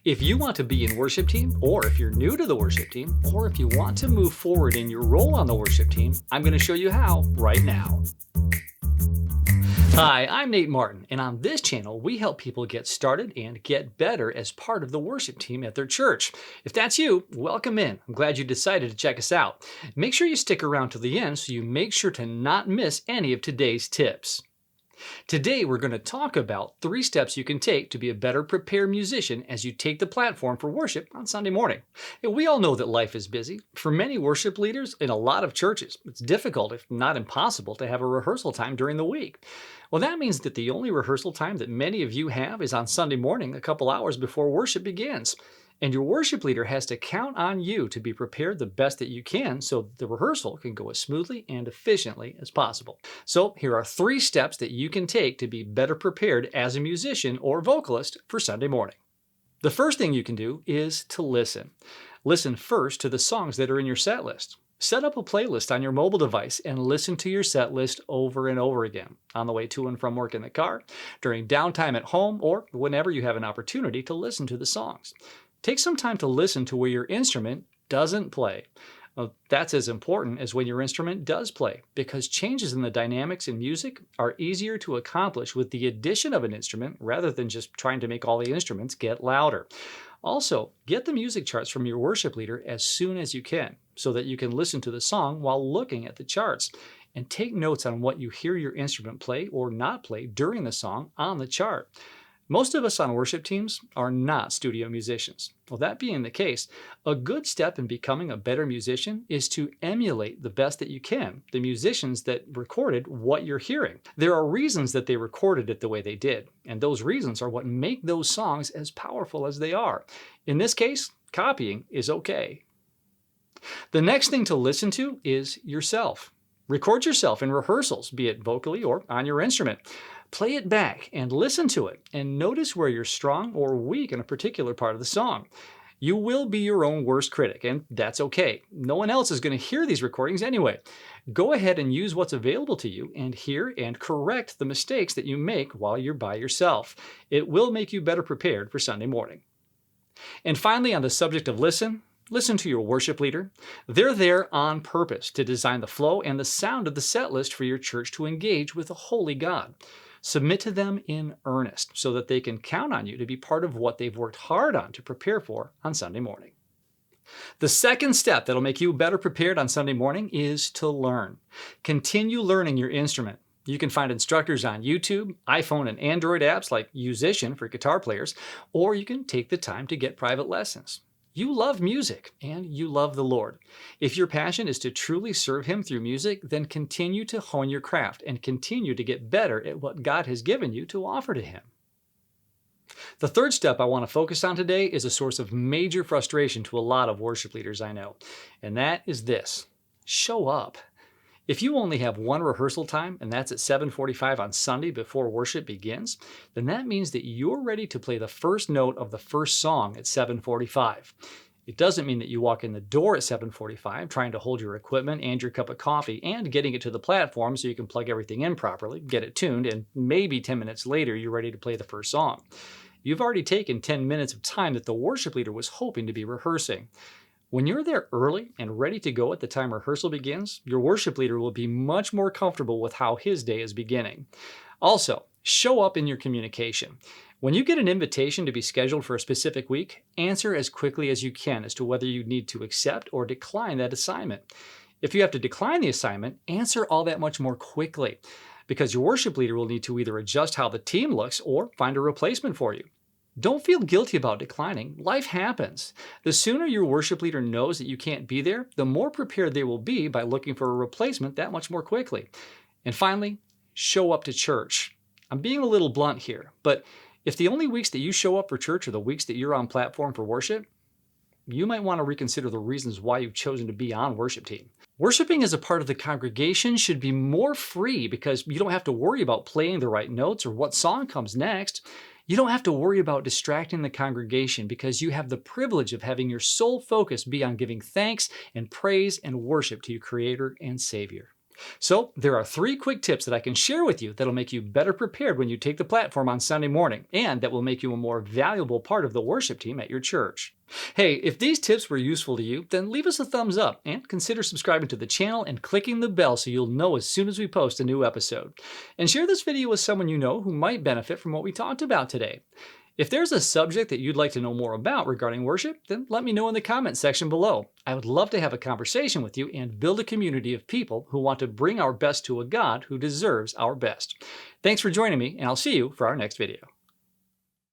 If you want to be in worship team, or if you're new to the worship team, or if you want to move forward in your role on the worship team, I'm going to show you how right now. Hi, I'm Nate Martin, and on this channel, we help people get started and get better as part of the worship team at their church. If that's you, welcome in. I'm glad you decided to check us out. Make sure you stick around to the end so you make sure to not miss any of today's tips. Today, we're going to talk about 3 steps you can take to be a better prepared musician as you take the platform for worship on Sunday morning. We all know that life is busy. For many worship leaders in a lot of churches, it's difficult, if not impossible, to have a rehearsal time during the week. Well, that means that the only rehearsal time that many of you have is on Sunday morning, a couple hours before worship begins. And your worship leader has to count on you to be prepared the best that you can so the rehearsal can go as smoothly and efficiently as possible. So here are 3 steps that you can take to be better prepared as a musician or vocalist for Sunday morning. The first thing you can do is to listen. Listen first to the songs that are in your set list. Set up a playlist on your mobile device and listen to your set list over and over again on the way to and from work in the car, during downtime at home, or whenever you have an opportunity to listen to the songs. Take some time to listen to where your instrument doesn't play. Well, that's as important as when your instrument does play, because changes in the dynamics in music are easier to accomplish with the addition of an instrument rather than just trying to make all the instruments get louder. Also, get the music charts from your worship leader as soon as you can, so that you can listen to the song while looking at the charts. And take notes on what you hear your instrument play or not play during the song on the chart. Most of us on worship teams are not studio musicians. Well, that being the case, a good step in becoming a better musician is to emulate the best that you can the musicians that recorded what you're hearing. There are reasons that they recorded it the way they did, and those reasons are what make those songs as powerful as they are. In this case, copying is okay. The next thing to listen to is yourself. Record yourself in rehearsals, be it vocally or on your instrument. Play it back and listen to it, and notice where you're strong or weak in a particular part of the song. You will be your own worst critic, and that's okay. No one else is going to hear these recordings anyway. Go ahead and use what's available to you and hear and correct the mistakes that you make while you're by yourself. It will make you better prepared for Sunday morning. And finally, on the subject of listen to your worship leader. They're there on purpose to design the flow and the sound of the set list for your church to engage with a holy God. Submit to them in earnest so that they can count on you to be part of what they've worked hard on to prepare for on Sunday morning. The second step that'll make you better prepared on Sunday morning is to learn. Continue learning your instrument. You can find instructors on YouTube, iPhone and Android apps like Musician for guitar players, or you can take the time to get private lessons. You love music and you love the Lord. If your passion is to truly serve Him through music, then continue to hone your craft and continue to get better at what God has given you to offer to Him. The third step I want to focus on today is a source of major frustration to a lot of worship leaders I know, and that is this: show up. If you only have one rehearsal time, and that's at 7:45 on Sunday before worship begins, then that means that you're ready to play the first note of the first song at 7:45. It doesn't mean that you walk in the door at 7:45 trying to hold your equipment and your cup of coffee and getting it to the platform so you can plug everything in properly, get it tuned, and maybe 10 minutes later you're ready to play the first song. You've already taken 10 minutes of time that the worship leader was hoping to be rehearsing. When you're there early and ready to go at the time rehearsal begins, your worship leader will be much more comfortable with how his day is beginning. Also, show up in your communication. When you get an invitation to be scheduled for a specific week, answer as quickly as you can as to whether you need to accept or decline that assignment. If you have to decline the assignment, answer all that much more quickly, because your worship leader will need to either adjust how the team looks or find a replacement for you. Don't feel guilty about declining. Life happens. The sooner your worship leader knows that you can't be there, the more prepared they will be by looking for a replacement that much more quickly. And finally, show up to church. I'm being a little blunt here, but if the only weeks that you show up for church are the weeks that you're on platform for worship, you might want to reconsider the reasons why you've chosen to be on worship team. Worshiping as a part of the congregation should be more free because you don't have to worry about playing the right notes or what song comes next. You don't have to worry about distracting the congregation because you have the privilege of having your sole focus be on giving thanks and praise and worship to your Creator and Savior. So there are 3 quick tips that I can share with you that'll make you better prepared when you take the platform on Sunday morning, and that will make you a more valuable part of the worship team at your church. Hey, if these tips were useful to you, then leave us a thumbs up and consider subscribing to the channel and clicking the bell so you'll know as soon as we post a new episode. And share this video with someone you know who might benefit from what we talked about today. If there's a subject that you'd like to know more about regarding worship, then let me know in the comments section below. I would love to have a conversation with you and build a community of people who want to bring our best to a God who deserves our best. Thanks for joining me, and I'll see you for our next video.